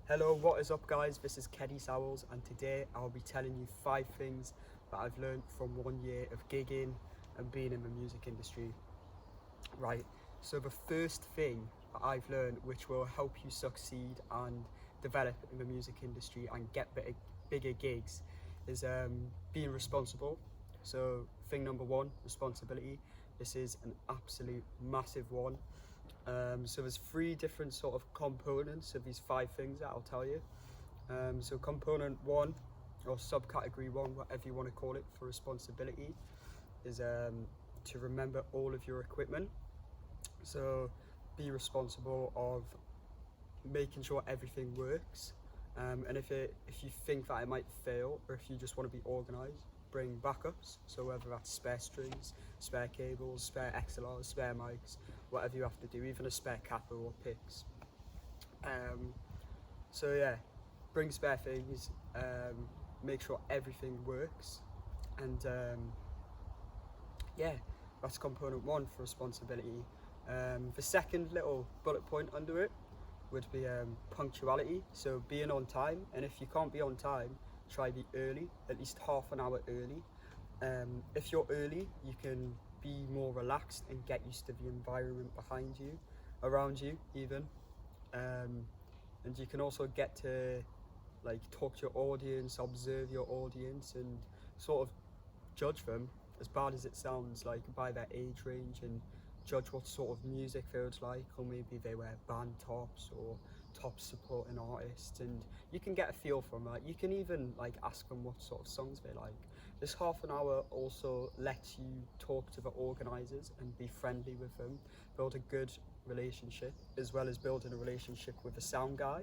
Hello, what is up guys? This is Keddy Sowells and today I'll be telling you 5 things that I've learned from 1 year of gigging and being in the music industry. Right, so the first thing that I've learned which will help you succeed and develop in the music industry and get bigger gigs is being responsible. So thing number 1, responsibility. This is an absolute massive one. So there's 3 different sort of components of these 5 things that I'll tell you. So component 1 or subcategory 1, whatever you want to call it, for responsibility is to remember all of your equipment. So be responsible of making sure everything works, and if you think that it might fail, or if you just want to be organized, bring backups. So whether that's spare strings, spare cables, spare XLRs, spare mics, whatever you have to do, even a spare capper or picks. So yeah, bring spare things, make sure everything works, and yeah, that's component 1 for responsibility. The second little bullet point under it would be punctuality, so being on time, and if you can't be on time, try be early, at least half an hour early. If you're early, you can be more relaxed and get used to the environment behind you, around you even, and you can also get to like talk to your audience, observe your audience, and sort of judge them, as bad as it sounds, like by their age range, and judge what sort of music they would like, or maybe they wear band tops or top supporting artists, and you can get a feel from that. You can even like ask them what sort of songs they like. This half an hour also lets you talk to the organisers and be friendly with them, build a good relationship, as well as building a relationship with the sound guy.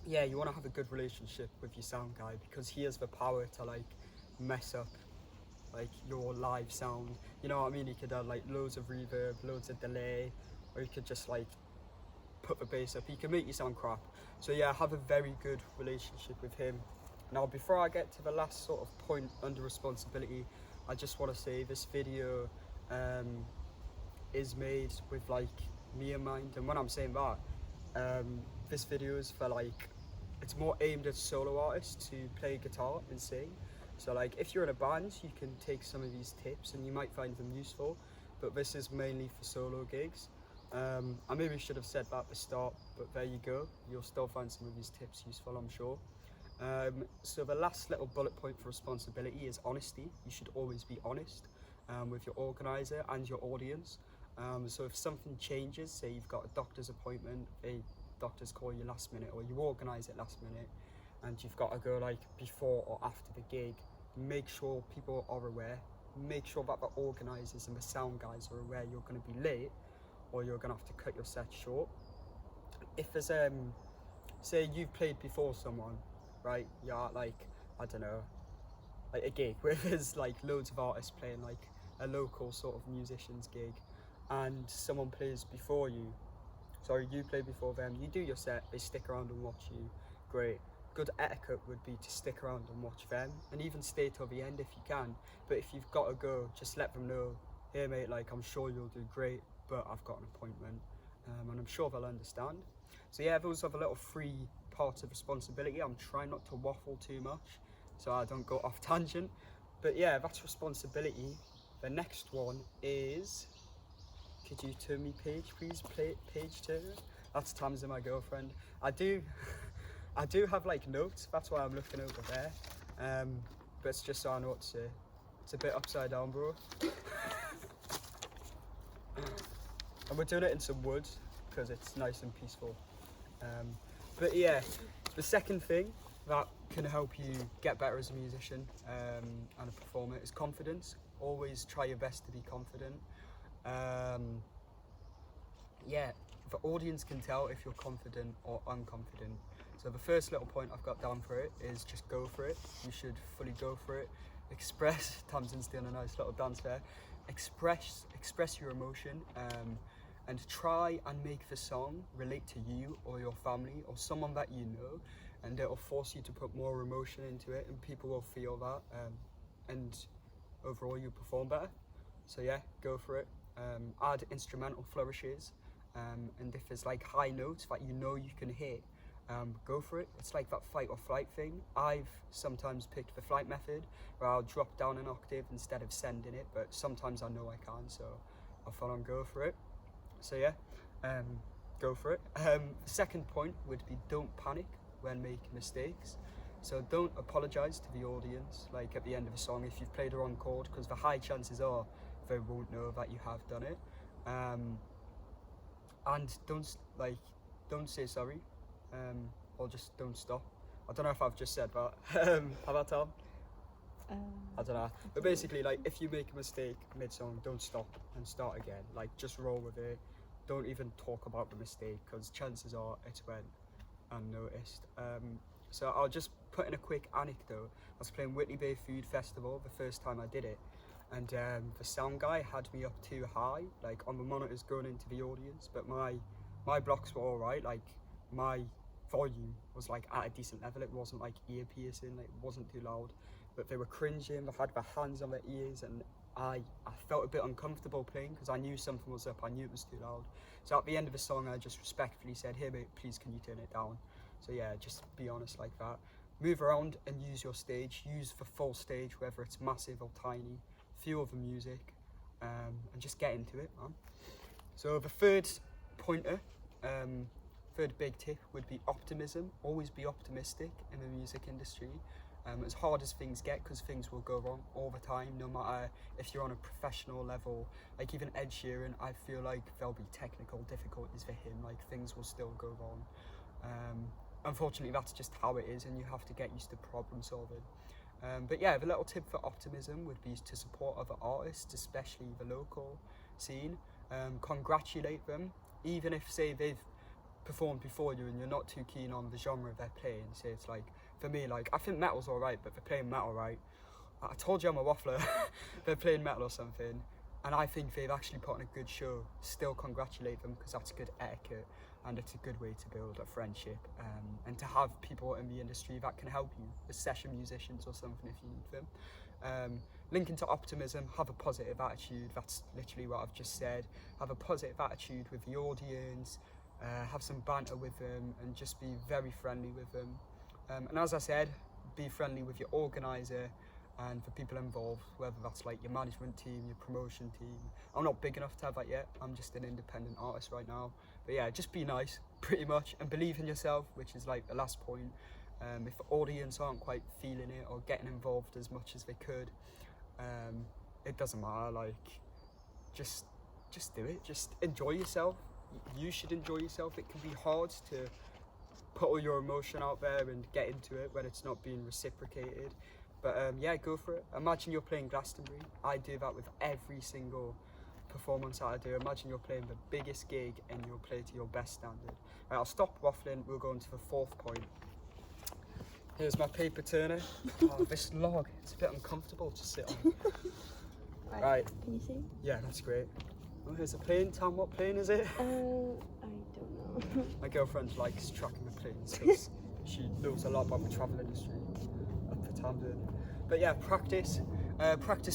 Yeah, you want to have a good relationship with your sound guy, because he has the power to like mess up like your live sound, you know what I mean? He could add like loads of reverb, loads of delay, or he could just like put the bass up. He can make you sound crap. So yeah, have a very good relationship with him. Now before I get to the last sort of point under responsibility, I just want to say this video is made with like me in mind, and when I'm saying that, this video is for like, it's more aimed at solo artists to play guitar and sing. So like if you're in a band, you can take some of these tips and you might find them useful, but this is mainly for solo gigs. I maybe should have said that at the start, but there you go. You'll still find some of these tips useful, I'm sure. So the last little bullet point for responsibility is honesty. You should always be honest with your organizer and your audience. So if something changes, say you've got a doctor's appointment, a doctor's call you last minute, or you organize it last minute, and you've got to go like before or after the gig, make sure people are aware. Make sure that the organisers and the sound guys are aware you're going to be late, or you're going to have to cut your set short. If there's say you've played before someone, right? Yeah, like I don't know, like a gig where there's like loads of artists playing, like a local sort of musicians gig, and someone plays before you. Sorry, you play before them. You do your set. They stick around and watch you. Great. Good etiquette would be to stick around and watch them, and even stay till the end if you can. But if you've got to go, just let them know, hey mate, like I'm sure you'll do great, but I've got an appointment, and I'm sure they'll understand. So yeah, those are the little 3 parts of responsibility. I'm trying not to waffle too much so I don't go off tangent, but yeah, that's responsibility. The next one is, could you turn me page please? Page turner. That's Tamsin, my girlfriend. I do have like notes, that's why I'm looking over there, but it's just so I know what to say. It's a bit upside down, bro. And we're doing it in some wood because it's nice and peaceful. But yeah, the second thing that can help you get better as a musician and a performer is confidence. Always try your best to be confident. Yeah, the audience can tell if you're confident or unconfident. So the first little point I've got down for it is just go for it. You should fully go for it. Express, Tamsin's doing a nice little dance there. Express your emotion, and try and make the song relate to you or your family or someone that you know, and it'll force you to put more emotion into it, and people will feel that, and overall you perform better. So yeah, go for it. Add instrumental flourishes, and if there's like high notes that you know you can hit, go for it. It's like that fight or flight thing. I've sometimes picked the flight method where I'll drop down an octave instead of sending it, but sometimes I know I can, so I thought I'd go for it. So yeah, go for it. The second point would be don't panic when making mistakes. So don't apologise to the audience like at the end of a song if you've played the wrong chord, because the high chances are they won't know that you have done it. And don't say sorry, or just don't stop. I don't know if I've just said that. How about Tom? I don't know. But basically, like, if you make a mistake mid-song, don't stop and start again. Like, just roll with it. Don't even talk about the mistake, because chances are it's went unnoticed. So I'll just put in a quick anecdote. I was playing Whitley Bay Food Festival the first time I did it, and the sound guy had me up too high, like on the monitors going into the audience, but my blocks were all right. Like, my volume was like at a decent level. It wasn't like ear piercing, like it wasn't too loud, but they were cringing. They had their hands on their ears, and I felt a bit uncomfortable playing because I knew something was up. I knew it was too loud. So at the end of the song, I just respectfully said, "Hey mate, please can you turn it down?" So yeah, just be honest like that. Move around and use your stage. Use the full stage, whether it's massive or tiny. Feel the music, and just get into it, man. So the third pointer, third big tip would be optimism. Always be optimistic in the music industry. As hard as things get, because things will go wrong all the time, no matter if you're on a professional level. Like even Ed Sheeran, I feel like there'll be technical difficulties for him, like things will still go wrong. Unfortunately, that's just how it is, and you have to get used to problem solving. But yeah, the little tip for optimism would be to support other artists, especially the local scene. Congratulate them, even if, say, they've performed before you and you're not too keen on the genre they're playing. So it's like, for me, like, I think metal's alright, but they're playing metal right. I told you I'm a waffler. They're playing metal or something, and I think they've actually put on a good show. Still congratulate them, because that's good etiquette, and it's a good way to build a friendship, and to have people in the industry that can help you, the session musicians or something if you need them. Linking to optimism, have a positive attitude. That's literally what I've just said. Have a positive attitude with the audience, have some banter with them, and just be very friendly with them. And as I said, be friendly with your organizer and the people involved, whether that's like your management team, your promotion team. I'm not big enough to have that yet. I'm just an independent artist right now. But yeah, just be nice, pretty much, and believe in yourself, which is like the last point. If the audience aren't quite feeling it or getting involved as much as they could, it doesn't matter. Like, just do it. Just enjoy yourself. You should enjoy yourself. It can be hard to put all your emotion out there and get into it when it's not being reciprocated. But yeah, go for it. Imagine you're playing Glastonbury. I do that with every single performance that I do. Imagine you're playing the biggest gig and you'll play to your best standard. Right, I'll stop waffling. We'll go on to the fourth point. Here's my paper turner. Oh, this log, it's a bit uncomfortable to sit on. Right. Can you see? Yeah, that's great. Oh, here's a plane. Tam, what plane is it? I don't know. My girlfriend likes tracking the planes because she knows a lot about the travel industry up for Tamden. But yeah, practice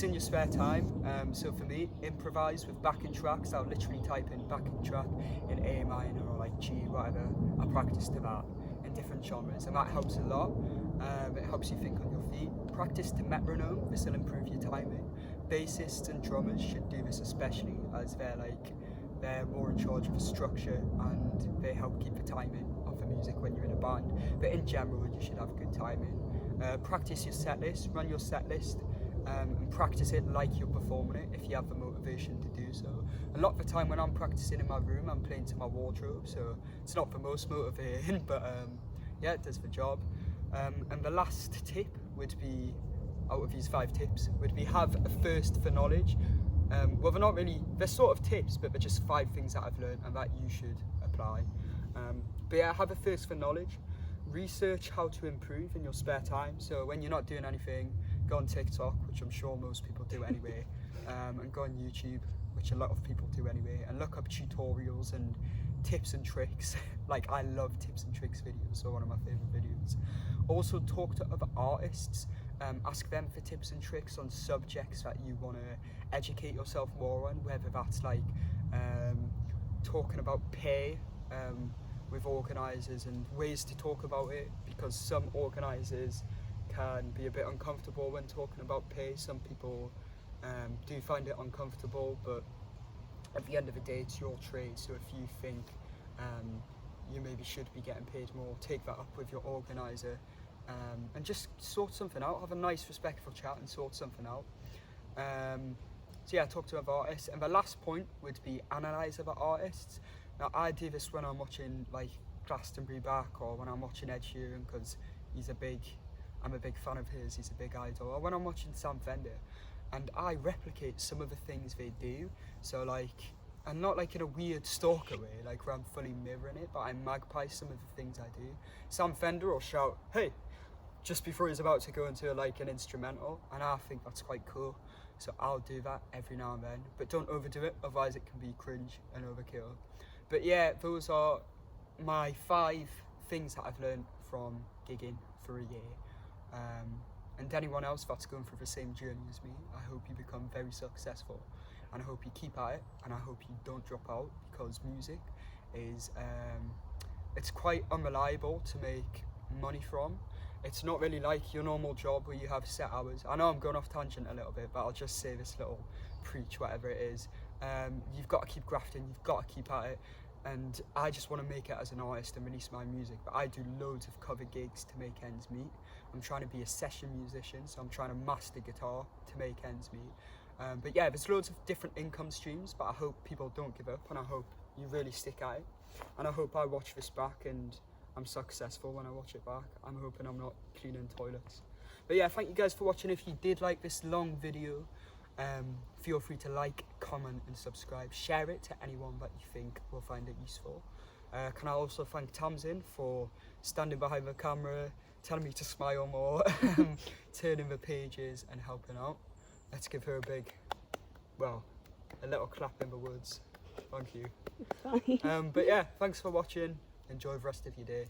in your spare time. So for me, improvise with backing tracks. I'll literally type in backing track in A minor or like G, whatever. I practice to that in different genres, and that helps a lot. It helps you think on your feet. Practice to metronome. This will improve your timing. Bassists and drummers should do this especially, as they're more in charge of the structure and they help keep the timing of the music when you're in a band. But in general, you should have good timing. Practice your set list, run your set list, and practice it like you're performing it if you have the motivation to do so. A lot of the time when I'm practicing in my room, I'm playing to my wardrobe, so it's not the most motivating, but yeah, it does the job. And the last tip would be, out of these 5 tips, would be have a thirst for knowledge. Well, they're not really, they're sort of tips, but they're just 5 things that I've learned and that you should apply. But yeah, have a thirst for knowledge. Research how to improve in your spare time. So when you're not doing anything, go on TikTok, which I'm sure most people do anyway, and go on YouTube, which a lot of people do anyway, and look up tutorials and tips and tricks. Like, I love tips and tricks videos, so one of my favorite videos. Also talk to other artists. Ask them for tips and tricks on subjects that you want to educate yourself more on, whether that's like talking about pay with organisers and ways to talk about it, because some organisers can be a bit uncomfortable when talking about pay. Some people do find it uncomfortable, but at the end of the day it's your trade, so if you think you maybe should be getting paid more, take that up with your organiser and just sort something out. Have a nice respectful chat and sort something out. So yeah, talk to other artists. And the last point would be analyse other artists. Now I do this when I'm watching like Glastonbury back, or when I'm watching Ed Sheeran, because I'm a big fan of his, he's a big idol, or when I'm watching Sam Fender, and I replicate some of the things they do. So like, and not like in a weird stalker way, like where I'm fully mirroring it, but I magpie some of the things I do. Sam Fender will shout, "Hey," just before he's about to go into like an instrumental, and I think that's quite cool. So I'll do that every now and then, but don't overdo it, otherwise it can be cringe and overkill. But yeah, those are my 5 things that I've learned from gigging for a year. And anyone else that's going through the same journey as me, I hope you become very successful, and I hope you keep at it, and I hope you don't drop out, because music is it's quite unreliable to make money from. It's not really like your normal job where you have set hours. I know I'm going off tangent a little bit, but I'll just say this little preach, whatever it is. You've got to keep grafting, you've got to keep at it. And I just want to make it as an artist and release my music, but I do loads of cover gigs to make ends meet. I'm trying to be a session musician, so I'm trying to master guitar to make ends meet. But yeah, there's loads of different income streams, but I hope people don't give up, and I hope you really stick at it. And I hope I watch this back and I'm successful when I watch it back. I'm hoping I'm not cleaning toilets. But yeah, thank you guys for watching. If you did like this long video, feel free to like, comment and subscribe. Share it to anyone that you think will find it useful. Can I also thank Tamsin for standing behind the camera, telling me to smile more, turning the pages and helping out. Let's give her a little clap in the woods. Thank you. It's fine. But yeah, thanks for watching. Enjoy the rest of your day.